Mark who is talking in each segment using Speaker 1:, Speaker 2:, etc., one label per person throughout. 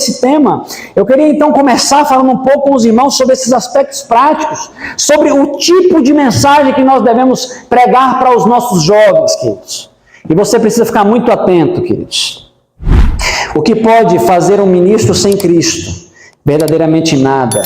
Speaker 1: esse tema. Eu queria então começar falando um pouco com os irmãos sobre esses aspectos práticos, sobre o tipo de mensagem que nós devemos pregar para os nossos jovens, queridos. E você precisa ficar muito atento, queridos. O que pode fazer um ministro sem Cristo? Verdadeiramente nada.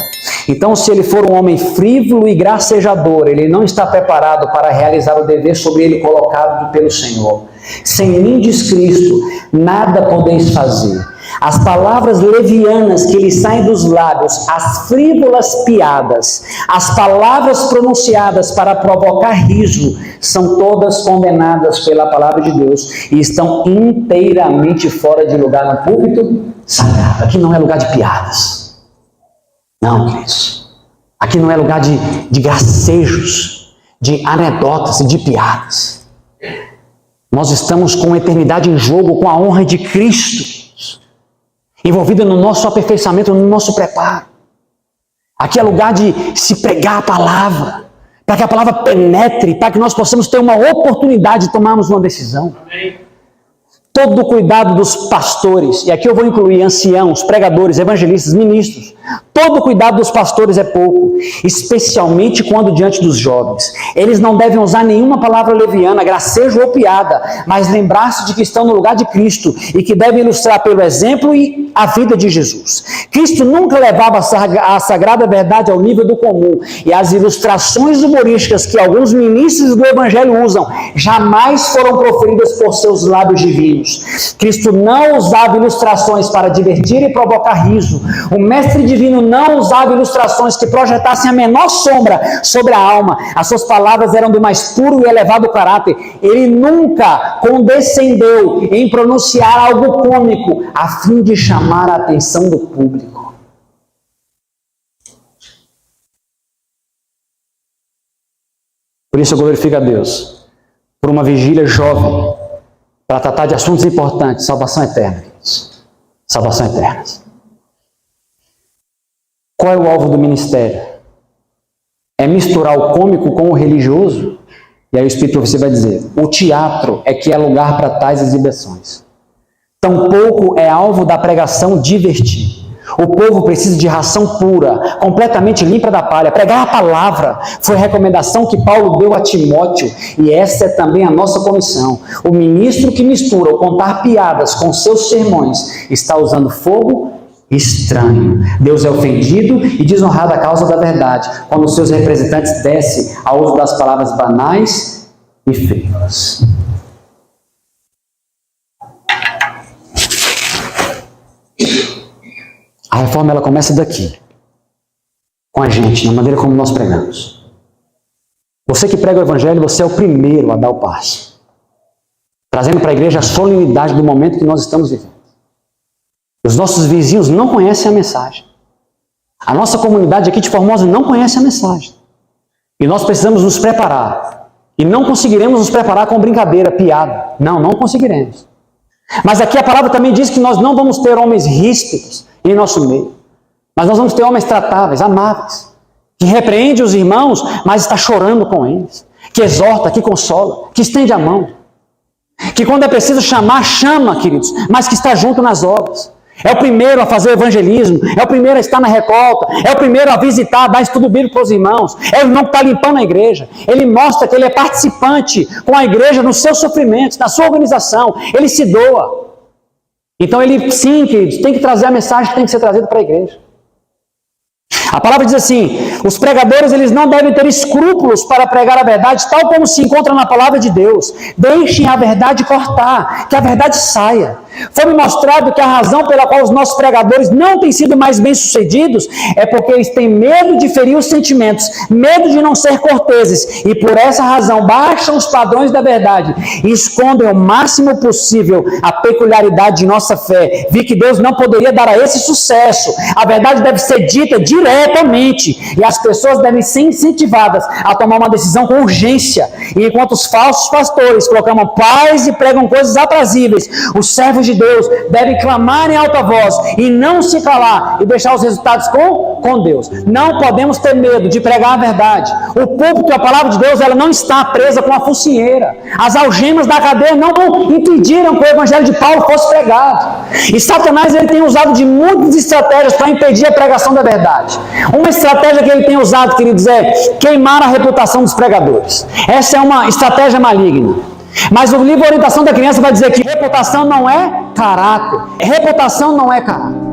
Speaker 1: Então, se ele for um homem frívolo e gracejador, ele não está preparado para realizar o dever sobre ele colocado pelo Senhor. Sem mim, diz Cristo, nada podeis fazer. As palavras levianas que lhe saem dos lábios, as frívolas piadas, as palavras pronunciadas para provocar riso, são todas condenadas pela palavra de Deus e estão inteiramente fora de lugar no púlpito sagrado. Aqui não é lugar de piadas. Não, queridos. Aqui não é lugar de gracejos, de anedotas e de piadas. Nós estamos com a eternidade em jogo, com a honra de Cristo, envolvida no nosso aperfeiçoamento, no nosso preparo. Aqui é lugar de se pregar a palavra, para que a palavra penetre, para que nós possamos ter uma oportunidade de tomarmos uma decisão. Amém. Todo o cuidado dos pastores, e aqui eu vou incluir anciãos, pregadores, evangelistas, ministros, todo o cuidado dos pastores é pouco, especialmente quando diante dos jovens. Eles não devem usar nenhuma palavra leviana, gracejo ou piada, mas lembrar-se de que estão no lugar de Cristo e que devem ilustrar pelo exemplo e a vida de Jesus. Cristo nunca levava a sagrada verdade ao nível do comum, e as ilustrações humorísticas que alguns ministros do Evangelho usam jamais foram proferidas por seus lábios divinos. Cristo não usava ilustrações para divertir e provocar riso. O Mestre Divino não usava ilustrações que projetassem a menor sombra sobre a alma. As suas palavras eram do mais puro e elevado caráter. Ele nunca condescendeu em pronunciar algo cômico a fim de chamar a atenção do público. Por isso eu glorifico a Deus por uma vigília jovem, para tratar de assuntos importantes, salvação eterna, queridos. Salvação eterna. Qual é o alvo do ministério? É misturar o cômico com o religioso? E aí o Espírito você vai dizer, o teatro é que é lugar para tais exibições. Tampouco é alvo da pregação divertir. O povo precisa de ração pura, completamente limpa da palha. Pregar a palavra foi a recomendação que Paulo deu a Timóteo, e essa é também a nossa comissão. O ministro que mistura ou contar piadas com seus sermões está usando fogo estranho. Deus é ofendido e desonrado a causa da verdade, quando os seus representantes descem ao uso das palavras banais e frívolas. A reforma ela começa daqui, com a gente, na maneira como nós pregamos. Você que prega o Evangelho, você é o primeiro a dar o passo, trazendo para a igreja a solenidade do momento que nós estamos vivendo. Os nossos vizinhos não conhecem a mensagem. A nossa comunidade aqui de Formosa não conhece a mensagem. E nós precisamos nos preparar. E não conseguiremos nos preparar com brincadeira, piada. Não conseguiremos. Mas aqui a palavra também diz que nós não vamos ter homens ríspidos em nosso meio. Mas nós vamos ter homens tratáveis, amáveis, que repreende os irmãos, mas está chorando com eles, que exorta, que consola, que estende a mão, que quando é preciso chamar, chama, queridos, mas que está junto nas obras. É o primeiro a fazer o evangelismo, é o primeiro a estar na recolta, é o primeiro a visitar, dar estudo bíblico para os irmãos, é o irmão que está limpando a igreja. Ele mostra que ele é participante com a igreja nos seus sofrimentos, na sua organização, ele se doa. Então ele, sim, queridos, tem que trazer a mensagem que tem que ser trazida para a igreja. A palavra diz assim, os pregadores eles não devem ter escrúpulos para pregar a verdade, tal como se encontra na palavra de Deus. Deixem a verdade cortar, que a verdade saia. Foi-me mostrado que a razão pela qual os nossos pregadores não têm sido mais bem-sucedidos é porque eles têm medo de ferir os sentimentos, medo de não ser corteses, e por essa razão baixam os padrões da verdade e escondem o máximo possível a peculiaridade de nossa fé. Vi que Deus não poderia dar a esse sucesso. A verdade deve ser dita diretamente, e as pessoas devem ser incentivadas a tomar uma decisão com urgência. E enquanto os falsos pastores proclamam paz e pregam coisas aprazíveis, os servos de Deus devem clamar em alta voz e não se calar e deixar os resultados com Deus. Não podemos ter medo de pregar a verdade. O púlpito, a palavra de Deus, ela não está presa com a focinheira. As algemas da cadeia não impediram que o evangelho de Paulo fosse pregado. E Satanás, ele tem usado de muitas estratégias para impedir a pregação da verdade. Uma estratégia que ele tem usado, queridos, é queimar a reputação dos pregadores. Essa é uma estratégia maligna. Mas o livro Orientação da Criança vai dizer que reputação não é caráter. Reputação não é caráter.